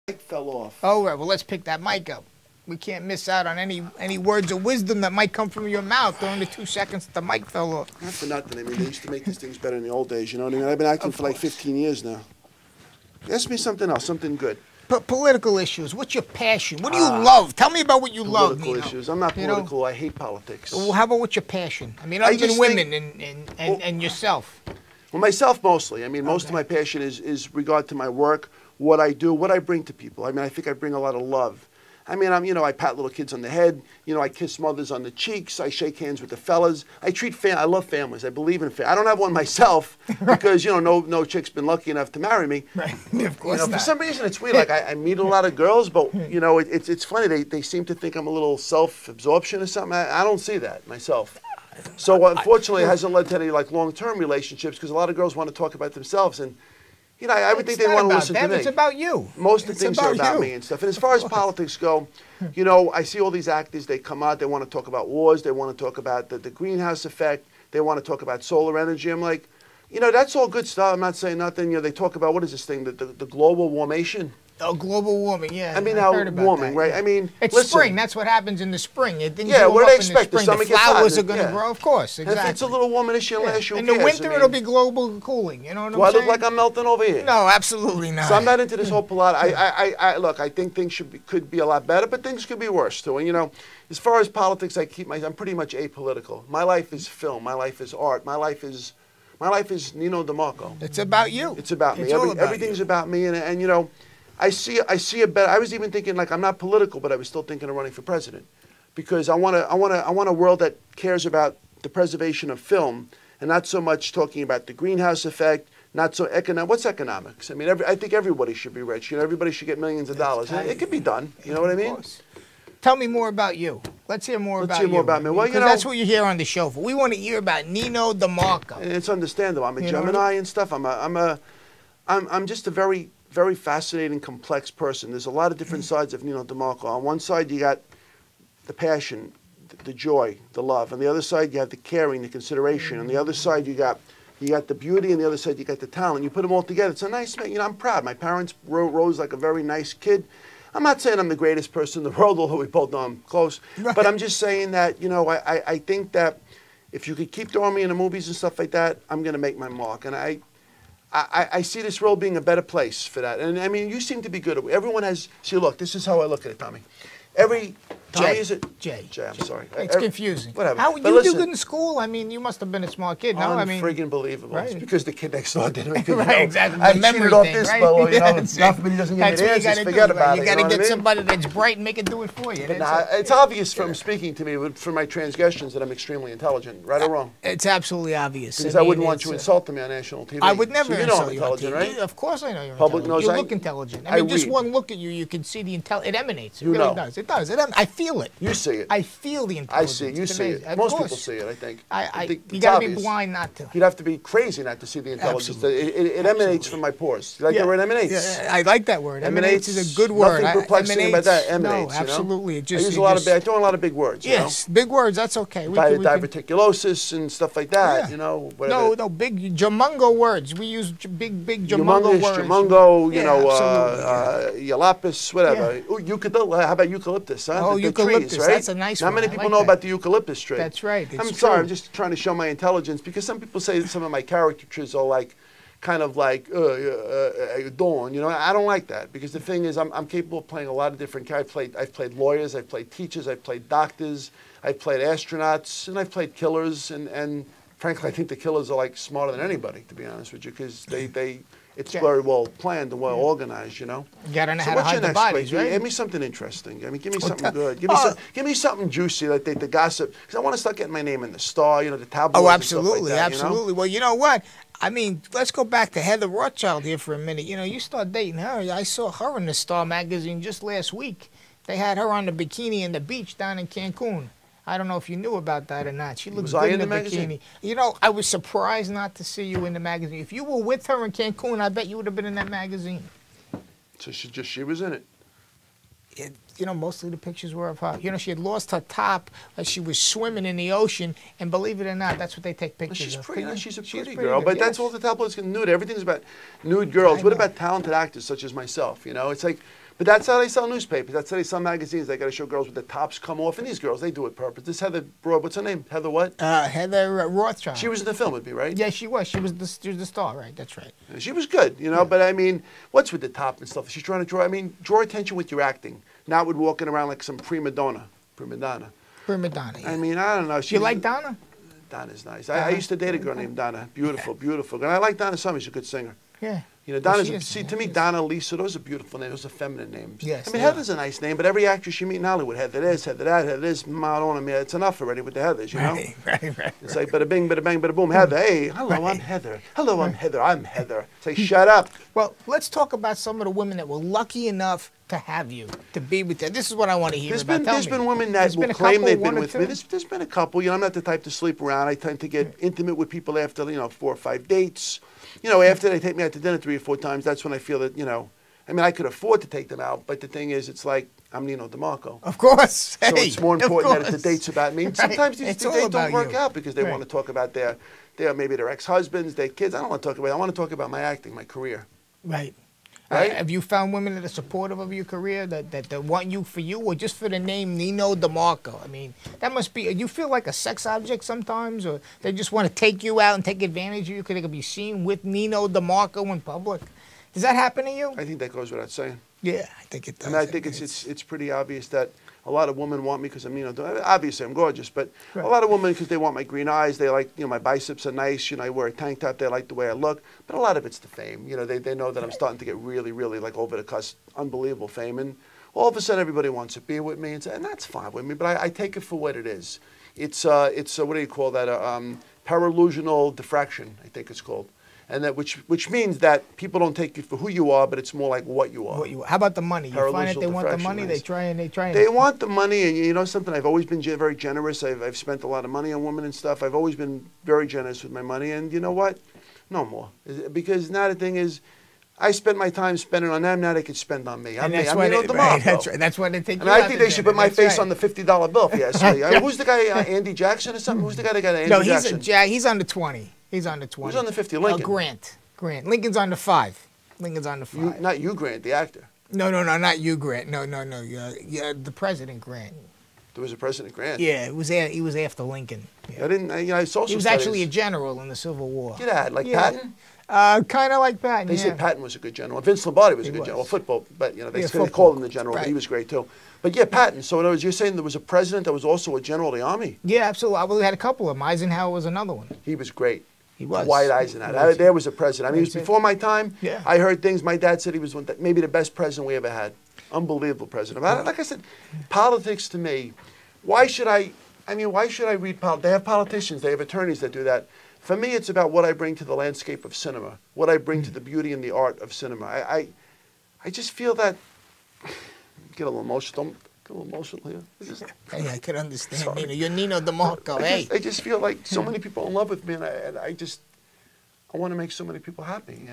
mic fell off. Oh, right. Well, let's pick that mic up. We can't miss out on any words of wisdom that might come from your mouth during the 2 seconds that the mic fell off. Not for nothing. I mean, they used to make these things better in the old days, you know what I mean? I've been acting for like 15 years now. Ask me something else, something good. But political issues, what's your passion? What do you love? Tell me about what you love, Political Nino. issues. I'm not You know? political. I hate politics. Well, how about what's your passion? I mean, I other than just women think- and yourself. Well, myself mostly. I mean, most of my passion is regard to my work, what I do, what I bring to people. I mean, I think I bring a lot of love. I mean, I pat little kids on the head. I kiss mothers on the cheeks. I shake hands with the fellas. I love families. I believe in families. I don't have one myself because, no chick's been lucky enough to marry me. Right. Of course For not. some reason, it's weird. Like, I meet a lot of girls, but, it's funny. They seem to think I'm a little self-absorption or something. I don't see that myself. So, unfortunately, it hasn't led to any, long-term relationships because a lot of girls want to talk about themselves. And, I would think they want to listen to me. It's about you. Most of the things are about you. me and stuff. And as far as politics go, I see all these actors, they come out, they want to talk about wars, they want to talk about the greenhouse effect, they want to talk about solar energy. I'm like, that's all good stuff. I'm not saying nothing. They talk about, what is this thing, the global warmation? Oh, global warming, yeah. I mean, I've how heard about warming, that, right? yeah. I mean, It's listen, spring. That's what happens in the spring. Things Yeah, go what do up they in the expect? The spring. summer The gets hot, flowers are going to yeah. grow, of course. And Exactly. if it's a little warmer this year, last year, In who the cares? winter, I mean, it'll be global cooling. You know what do I'm I saying? look like I'm melting over here? No, absolutely not. So I'm not into this whole look, I think things could be a lot better, but things could be worse too. And as far as politics, I'm pretty much apolitical. My life is film. My life is art. My life is Nino DeMarco. It's about you. It's about me. It's all about Everything's you. about me. And I see a better. I was even thinking, I'm not political, but I was still thinking of running for president, because I want a world that cares about the preservation of film and not so much talking about the greenhouse effect. Not so What's economics? I mean, I think everybody should be rich. Everybody should get millions of dollars. And it could be done. You know what I mean? Of course. Tell me more about you. Let's hear more about you. Let's hear more about me. Well, because that's what you're here on the show for. We want to hear about Nino DeMarco. And it's understandable. I'm a You know what I Gemini and stuff. I'm just a very, very fascinating, complex person. There's a lot of different sides of Nino DeMarco. On one side, you got the passion, the joy, the love. On the other side, you have the caring, the consideration. On the other side, you got the beauty, and the other side, you got the talent. You put them all together. It's a nice man. I'm proud. My parents rose like a very nice kid. I'm not saying I'm the greatest person in the world, although we both know I'm close. Right. But I'm just saying that, I think that if you could keep throwing me in the movies and stuff like that, I'm going to make my mark. And I see this world being a better place for that. And I mean, you seem to be good at it. Everyone has, see, look, this is how I look at it, Tommy. Tommy, is it? Jay. I'm sorry. It's confusing. Whatever. How But you listen, do good in school? I mean, you must have been a smart kid. No, I mean, unfriggin' believable. Right. It's because the kid next door did it. Right, exactly. I The memory cheated off thing, this right? fellow, That's it. nothing, but he doesn't give me That's the what you answers. got to Forget do. about You it. got to know what I get mean? somebody that's bright and make it do it for you. But That's it. it's obvious from speaking to me, for my transgressions, that I'm extremely intelligent, right or wrong. It's absolutely obvious. Because I mean, wouldn't want it's, you insulting me on national TV. I would never So you know I'm insult you on intelligent, TV. right? Of course I know you're Public intelligent. knows You I- look intelligent. I I mean, just read. one look at you, you can see the it emanates. It You really know. does. It does. I feel it. You see it. I feel the I intelligence. see it. You It's see amazing. it. Of Most course. people see it, I think. You it's got to be obvious. blind not to. You'd have to be crazy not to see the intelligence. Absolutely. It emanates from my pores. You like the word emanates? Yeah, I like that word. Emanates is a good word. Nothing perplexing about that. No, Emanates. absolutely. It just, I use a lot of. I throw in a lot of big words. Yes, big words. That's okay. Diverticulosis and stuff like that. Yeah. Whatever. No, big jamungo words. We use big jamungo Humongous, words. jamungo, yalapis, whatever. Yeah. Ooh, how about eucalyptus, huh? Oh, the eucalyptus, trees, right? that's a nice Not one. many I people like know that. about the eucalyptus tree. That's right. I'm It's sorry, true. I'm just trying to show my intelligence, because some people say that some of my caricatures are like, kind of like Dawn. I don't like that, because the thing is, I'm capable of playing a lot of different characters. I've played lawyers, I've played teachers, I've played doctors, I've played astronauts, and I've played killers. And frankly, I think the killers are like smarter than anybody, to be honest with you, because it's very well planned and well organized. You gotta know how to what's hide your the next bodies, question? right? Give me something interesting. I mean, give me something good. Give me something juicy, like the gossip, because I want to start getting my name in the Star, the tabloids. Oh, and stuff absolutely, like that, absolutely. Well, you know what? I mean, let's go back to Heather Rothschild here for a minute. You start dating her. I saw her in the Star magazine just last week. They had her on the bikini in the beach down in Cancun. I don't know if you knew about that or not. She looks good in the bikini. I was surprised not to see you in the magazine. If you were with her in Cancun, I bet you would have been in that magazine. So she was in it. Mostly the pictures were of her. She had lost her top as she was swimming in the ocean, and believe it or not, that's what they take pictures She's of. pretty. She's a pretty pretty girl, good, but yes. that's all the tabloids can nude. Everything's about nude girls. I What know. about talented actors such as myself? It's like But that's how they sell newspapers. That's how they sell magazines. They got to show girls with the tops come off. And these girls, they do it purpose. This Heather Broad, what's her name? Heather what? Heather Rothschild. She was in the film with me, right? Yeah, she was. She was the star, right? That's right. And she was good, you know. But I mean, what's with the top and stuff? She's trying to draw. I mean, draw attention with your acting, not with walking around like some prima donna. Prima Donna. Yeah. I mean, I don't know. You like Donna? Donna's nice. I used to date a girl named Donna. Beautiful, beautiful. And I like Donna Summers. She's a good singer. Yeah. You know, Donna's, Well, she is, see, yeah, to me, she is. Donna, Lisa, those are beautiful names. Those are feminine names. Yes, I mean, they are. Heather's a nice name, but every actress you meet in Hollywood, Heather this, Heather that, Heather this, Madonna, I mean, it's enough already with the Heathers, you know? Right. It's like bada bing, bada bang, bada boom. Heather, hey, hello, I'm Heather. Hello, I'm Heather. I'm Heather. Say, shut up. Well, let's talk about some of the women that were lucky enough to have you, to be with you. This is what I want to hear about. There's been women that will a claim couple, they've been one or with two? me. There's been a couple. You know, I'm not the type to sleep around. I tend to get intimate with people after, 4 or 5 dates. You know, after they take me out to dinner 3 or 4 times, that's when I feel that, I mean, I could afford to take them out, but the thing is, it's like, I'm Nino DeMarco. Of course. So Hey, it's more important that of the date's about me. And sometimes these It's all dates about don't work you. out because they Right. want to talk about maybe their ex-husbands, their kids. I don't want to talk about it. I want to talk about my acting, my career. Right. Right? Have you found women that are supportive of your career, that want you for you, or just for the name Nino DeMarco? I mean, that must be, you feel like a sex object sometimes, or they just want to take you out and take advantage of you because they could be seen with Nino DeMarco in public? Does that happen to you? I think that goes without saying. Yeah, I think it does. I mean, I think it's pretty obvious that a lot of women want me because I'm, obviously I'm gorgeous, but Right. a lot of women because they want my green eyes, they like, my biceps are nice, I wear a tank top, they like the way I look, but a lot of it's the fame. They know that I'm starting to get really, really like over the cusp, unbelievable fame, and all of a sudden everybody wants to be with me, and that's fine with me, but I take it for what it is. It's what do you call that? Parallusional diffraction, I think it's called. And that which means that people don't take you for who you are, but it's more like what you are. How about the money? You find that they want the diffraction, money, nice. they try. They want the money, and you know something. I've always been very generous. I've spent a lot of money on women and stuff. I've always been very generous with my money, and you know what? No more, because now the thing is, I spent my time spending on them. Now they can spend on me. I'm that's me. why I'm Nino they, DeMarco. right, that's right. That's why they take I you mean, I out think to they should dinner. put my That's face right. on the $50 bill. If you ask me. Who's the guy? Andy Jackson or something? Who's the guy that got Andy No, Jackson? he's on the 20. He's on the 20. Who's on the 50? Lincoln. Grant. Lincoln's on the 5. Lincoln's on the 5. Not you, Grant, the actor. No, not you, Grant. No. The President Grant. There was a President Grant. Yeah, he was after Lincoln. Yeah. I didn't. I social He was studies. actually a general in the Civil War. Get out, like Yeah. Patton. Kind of like Patton. They yeah. said Patton was a good general. Vince Lombardi was a He good was. general. Football, but they Yeah, they football. called him the general, but he Right. was great too. But yeah, Patton. So in other words, you're saying there was a president that was also a general of the army. Yeah, absolutely. We had a couple of them. Eisenhower was another one. He was great. He was. Dwight Eisenhower. He was. There was a president. I mean, he was That's it. before my time. Yeah. I heard things. My dad said he was maybe the best president we ever had. Unbelievable president. Like I said, politics to me. Why should I read politics? They have politicians. They have attorneys that do that. For me, it's about what I bring to the landscape of cinema, what I bring to the beauty and the art of cinema. I just feel that. Get a little emotional. Don't get a little emotional here. Hey, I could understand. Sorry. Nino. You're Nino DeMarco. Hey. I just feel like so many people are in love with me, and I want to make so many people happy.